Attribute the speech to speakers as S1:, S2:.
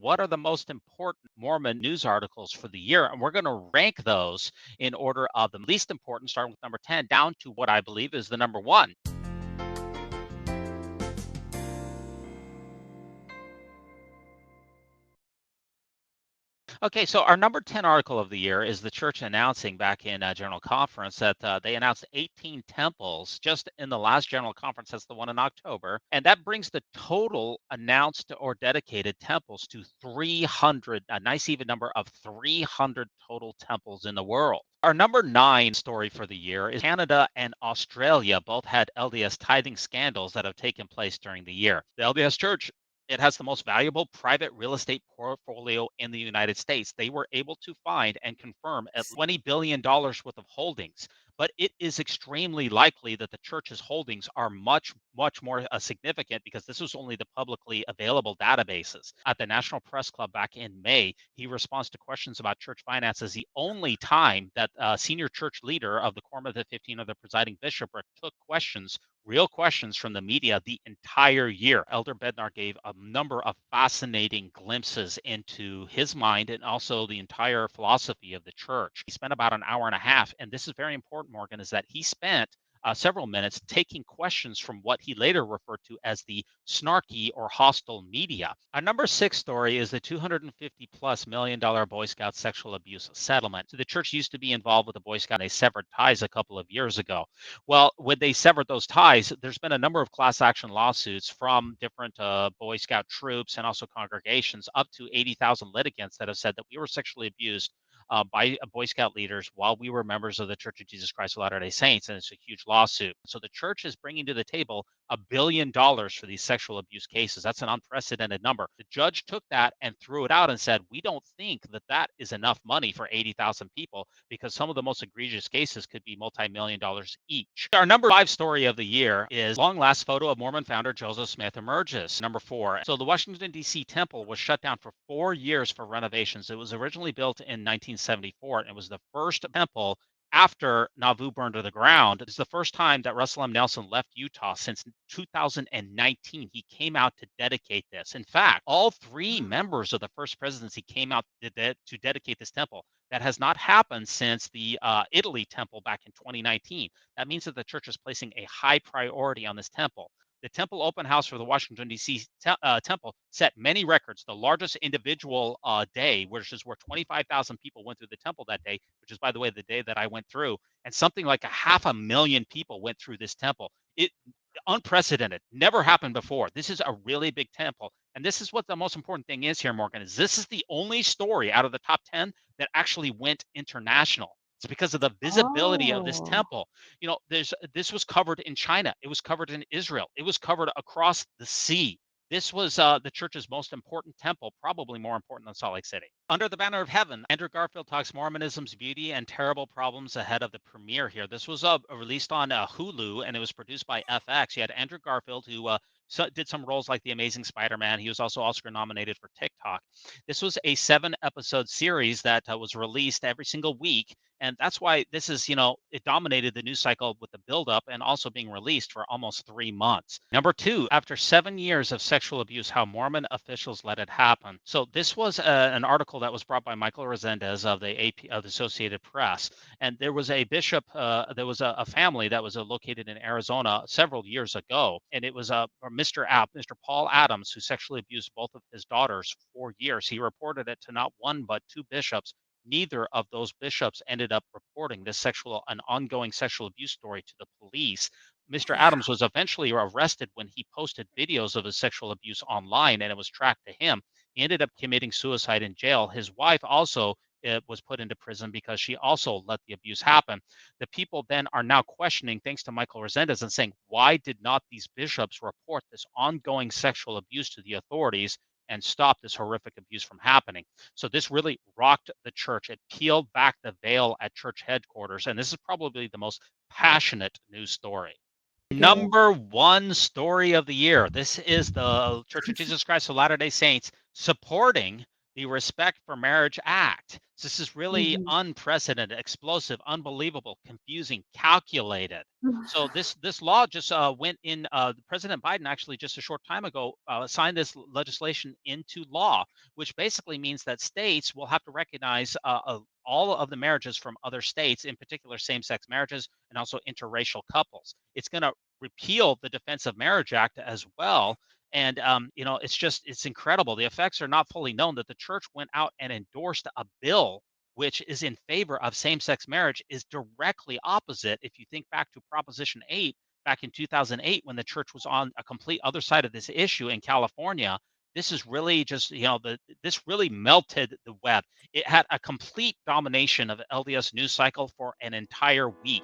S1: what are the most important Mormon news articles for the year. And we're going to rank those in order of the least important, starting with number 10, down to what I believe is the number one. Okay, so our number 10 article of the year is the church announcing back in General Conference that they announced 18 temples just in the last General Conference. That's the one in October. And that brings the total announced or dedicated temples to 300, a nice even number of 300 total temples in the world. Our number 9 story for the year is Canada and Australia both had LDS tithing scandals that have taken place during the year. The LDS Church, it has the most valuable private real estate portfolio in the United States. They were able to find and confirm at $20 billion worth of holdings. But it is extremely likely that the church's holdings are much, much more significant because this was only the publicly available databases. At the National Press Club back in May, he responds to questions about church finances the only time that a senior church leader of the Quorum of the 15 or the presiding bishopric took questions, real questions from the media the entire year. Elder Bednar gave a number of fascinating glimpses into his mind and also the entire philosophy of the church. He spent about an hour and a half, and this is very important, Morgan, is that he spent several minutes taking questions from what he later referred to as the snarky or hostile media. Our number 6 story is the $250+ million Boy Scout sexual abuse settlement. So the church used to be involved with the Boy Scout. They severed ties a couple of years ago. Well, when they severed those ties, there's been a number of class action lawsuits from different Boy Scout troops and also congregations, up to 80,000 litigants that have said that we were sexually abused by Boy Scout leaders while we were members of the Church of Jesus Christ of Latter-day Saints, and it's a huge lawsuit. So the church is bringing to the table $1 billion for these sexual abuse cases. That's an unprecedented number. The judge took that and threw it out and said, we don't think that that is enough money for 80,000 people because some of the most egregious cases could be multi-million dollars each. Our number 5 story of the year is long last photo of Mormon founder Joseph Smith emerges. Number 4. So the Washington, D.C. temple was shut down for 4 years for renovations. It was originally built in 1974, and it was the first temple after Nauvoo burned to the ground. It's the first time that Russell M. Nelson left Utah since 2019. He came out to dedicate this. In fact, all 3 members of the first presidency came out to dedicate this temple. That has not happened since the Italy temple back in 2019. That means that the church is placing a high priority on this temple. The temple open house for the Washington, D.C. Temple set many records. The largest individual day, which is where 25,000 people went through the temple that day, which is, by the way, the day that I went through, and something like 500,000 people went through this temple. It unprecedented, never happened before. This is a really big temple. And this is what the most important thing is here, Morgan, is this is the only story out of the top 10 that actually went international. It's because of the visibility of this
S2: Oh.
S1: temple. This was covered in China. It was covered in Israel. It was covered across the sea. This was the church's most important temple, probably more important than Salt Lake City. Under the Banner of Heaven, Andrew Garfield talks Mormonism's beauty and terrible problems ahead of the premiere here. This was released on Hulu, and it was produced by FX. You had Andrew Garfield, who did some roles like The Amazing Spider-Man. He was also Oscar nominated for TikTok. This was a 7-episode series that was released every single week. And that's why this is, it dominated the news cycle with the buildup and also being released for almost 3 months. Number 2, after 7 years of sexual abuse, how Mormon officials let it happen. So this was an article that was brought by Michael Resendez of the AP of the Associated Press. And there was a bishop, there was a family that was located in Arizona several years ago. And it was Mr. Paul Adams, who sexually abused both of his daughters for years. He reported it to not one, but 2 bishops. Neither of those bishops ended up reporting this an ongoing sexual abuse story to the police. Mr. Adams was eventually arrested when he posted videos of his sexual abuse online, and it was tracked to him. He ended up committing suicide in jail. His wife also was put into prison because she also let the abuse happen. The people then are now questioning, thanks to Michael Resendez, and saying, why did not these bishops report this ongoing sexual abuse to the authorities and stop this horrific abuse from happening? So this really rocked the church. It peeled back the veil at church headquarters, and this is probably the most passionate news story. Number 1 story of the year. This is the Church of Jesus Christ of Latter-day Saints supporting the Respect for Marriage Act. So this is really
S2: Mhm.
S1: unprecedented, explosive, unbelievable, confusing, calculated. So this law just went in. President Biden actually just a short time ago signed this legislation into law, which basically means that states will have to recognize all of the marriages from other states, in particular same-sex marriages and also interracial couples. It's going to repeal the Defense of Marriage Act as well. And it's incredible. The effects are not fully known. That the church went out and endorsed a bill which is in favor of same-sex marriage is directly opposite. If you think back to Proposition 8 back in 2008, when the church was on a complete other side of this issue in California, this is really just, this really melted the web. It had a complete domination of LDS news cycle for an entire week.